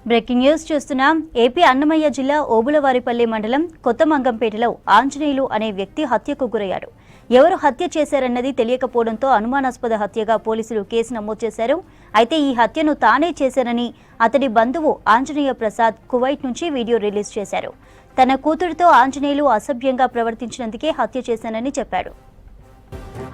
Breaking news చూస్తున్నాం. AP Annamayya జిల్లా ఓబులవారిపల్లి మండలం కొత్తమంగంపేటలో ఆంజనేయులు అనే వ్యక్తి హత్యకు గురయ్యాడు. ఎవరు హత్య చేశారన్నది తెలియకపోవడంతో అనుమానాస్పద హత్యగా పోలీసులు కేసు నమోదు చేశారు. అయితే ఈ హత్యను తానే చేశారని అతడి బంధువు ఆంజనేయ ప్రసాద్ కువైట్ నుంచి వీడియో రిలీజ్ చేశారు. తన కూతురితో ఆంజనేయులు అసభ్యంగా ప్రవర్తించినందుకే హత్య చేశానని చెప్పాడు.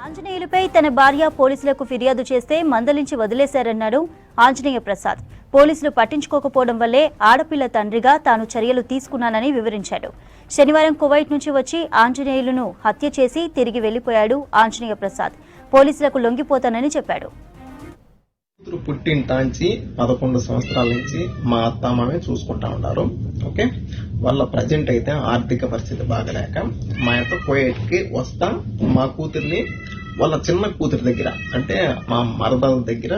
ఆంజనేయులపై తన భార్య పోలీసులకు ఫిర్యాదు చేస్తే మందలించి వదిలేశారన్నాడు ఆంజనేయ ప్రసాద్. పోలీసులు పట్టించుకోకపోవడం వల్లే ఆడపిల్ల తండ్రిగా తాను చర్యలు తీసుకున్నానని వివరించాడు. శనివారం కువైట్ నుంచి వచ్చి ఆంజనేయులను హత్య చేసి తిరిగి వెళ్లిపోయాడు ఆంజనేయ ప్రసాద్. పోలీసులకు లొంగిపోతానని చెప్పాడు. పుట్టింటాంచి 11 సంవత్సరాల నుంచి మా అత్తమామే చూసుకుంటా ఉన్నారు. ఓకే, వాళ్ళ ప్రజెంట్ అయితే ఆర్థిక పరిస్థితి బాగలేక మా యొక్క కువైట్కి వస్తా మా కూతుర్ని వాళ్ళ చిన్న కూతురి దగ్గర, అంటే మా మరదల దగ్గర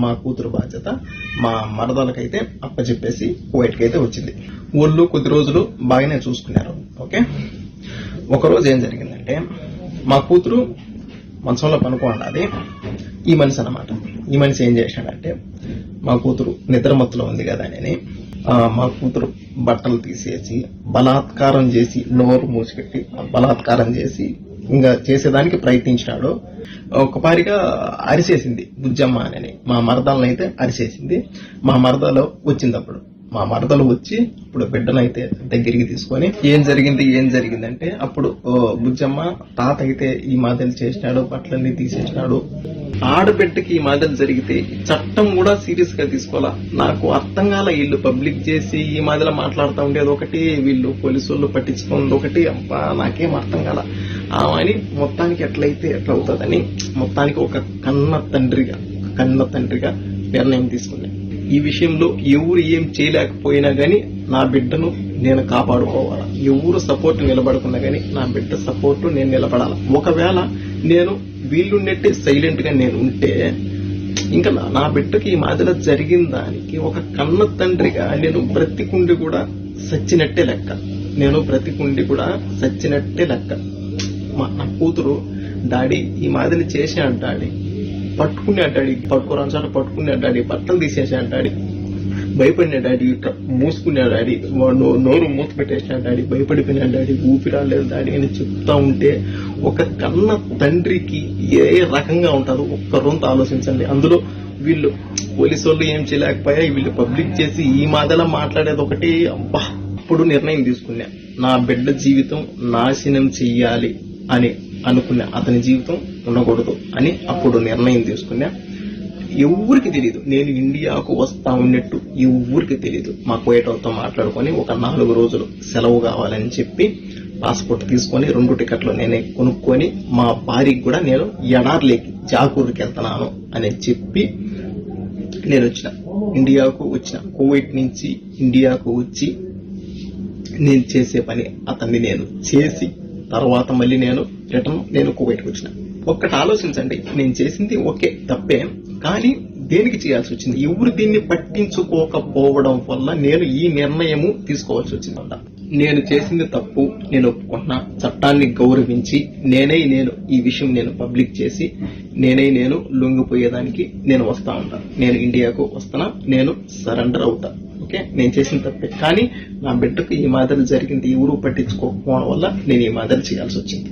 మా కూతురు బాధ్యత మా మరదలకైతే అప్పచెప్పేసి కువైట్కి అయితే వచ్చింది. ఊళ్ళో కొద్ది రోజులు బాగానే చూసుకున్నారు. ఓకే, ఒకరోజు ఏం జరిగిందంటే మా కూతురు మంచంలో పనుకోండి, ఈ మనిషి అన్నమాట. ఈ మనిషి ఏం చేశాడంటే మా కూతురు నిద్రమత్తులో ఉంది కదా అని మా కూతురు బట్టలు తీసేసి బలాత్కారం చేసి నోరు మూసిపెట్టి బలాత్కారం చేసి ఇంకా చేసేదానికి ప్రయత్నించినాడు. ఒకపారిగా అరిసేసింది బుజ్జమ్మ అని మా మరదలను అయితే అరిసేసింది. మా మరదలు వచ్చిందప్పుడు మా మరదలు వచ్చి ఇప్పుడు బిడ్డనైతే దగ్గరికి తీసుకొని ఏం జరిగిందంటే అప్పుడు బుజ్జమ్మ తాత అయితే ఈ మాటలు చేసినాడు, బట్టలన్నీ తీసేసినాడు. ఆడబిడ్డకి ఈ మాటలు జరిగితే చట్టం కూడా సీరియస్ గా తీసుకోవాలా. నాకు అర్థం కాల, వీళ్ళు పబ్లిక్ చేసి ఈ మాదిరిలో మాట్లాడుతూ ఉండేది ఒకటి, వీళ్ళు పోలీసు వాళ్ళు పట్టించుకుంది ఒకటి. అబ్బా నాకేం అర్థం కాల. అని మొత్తానికి ఎట్లయితే ఎట్లా అవుతుందని మొత్తానికి ఒక కన్న తండ్రిగా నిర్ణయం తీసుకున్నాను. ఈ విషయంలో ఎవరు ఏం చేయలేకపోయినా గానీ నా బిడ్డను నేను కాపాడుకోవాలా. ఎవరు సపోర్ట్ నిలబడుకున్నా గానీ నా బిడ్డ సపోర్ట్ నేను నిలబడాలా. ఒకవేళ నేను వీళ్ళున్నట్టే సైలెంట్ గా నేను ఉంటే ఇంకా నా బిడ్డకి ఈ మాదిరిలో జరిగిన దానికి ఒక కన్న తండ్రిగా నేను బ్రతికుండి కూడా సచ్చినట్టే లెక్క. నా కూతురు డాడీ ఈ మాదిరి చేసాడు, డాడీ పట్టుకున్నాడు, డాడీ పట్టుకోరాని చోట పట్టుకున్నాడు, డాడీ బట్టలు తీసేసాడు, డాడీ భయపడినా, డాడీ మూసుకున్నాడు, డాడీ నోరు మూత పెట్టేసాడు, డాడీ భయపడిపోయినాడు, డాడీ ఊపిరాలేదు డాడీ అని చెప్తా ఉంటే ఒక కన్న తండ్రికి ఏ రకంగా ఉంటారో ఒక్క రొంత ఆలోచించండి. అందులో వీళ్ళు పోలీసు వాళ్ళు ఏం చేయలేకపోయా, వీళ్ళు పబ్లిక్ చేసి ఈ మాదిరిలో మాట్లాడేది ఒకటి. అబ్బా, అప్పుడు నిర్ణయం తీసుకున్నా, నా బిడ్డ జీవితం నాశనం చెయ్యాలి అని అనుకున్నా, అతని జీవితం ఉండకూడదు అని అప్పుడు నిర్ణయం తీసుకున్నా. ఎవరికి తెలియదు నేను ఇండియాకు వస్తా ఉన్నట్టు, ఎవరికి తెలియదు. మా కువైట్తో మాట్లాడుకొని ఒక 4 రోజులు సెలవు కావాలని చెప్పి పాస్పోర్ట్ తీసుకొని 2 టికెట్లు నేనే కొనుక్కొని మా భార్యకి కూడా నేను ఎడార్లేకి జాకూర్కి వెళ్తున్నాను అని చెప్పి నేను ఇండియాకు వచ్చిన. కువైట్ నుంచి ఇండియాకు వచ్చి నేను చేసే పని అతన్ని నేను చేసి తర్వాత మళ్ళీ నేను కువైట్కి వచ్చిన. ఒక్కటి ఆలోచించండి, నేను చేసింది ఓకే తప్పే, కానీ దేనికి చేయాల్సి వచ్చింది? ఎవరు దీన్ని పట్టించుకోకపోవడం వల్ల నేను ఈ నిర్ణయము తీసుకోవాల్సి వచ్చిందంట. నేను చేసింది తప్పు, నేను ఒప్పుకున్నా. చట్టాన్ని గౌరవించి నేను ఈ విషయం నేను పబ్లిక్ చేసి నేను లొంగిపోయేదానికి నేను వస్తా ఉంటా. నేను ఇండియాకు వస్తున్నా, నేను సరెండర్ అవుతా. ఓకే, నేను చేసిన తప్పే, కానీ నా బిడ్డకు ఈ మాదిరి జరిగింది ఎవరు పట్టించుకోకపోవడం వల్ల నేను ఈ మాదిరి చేయాల్సి వచ్చింది.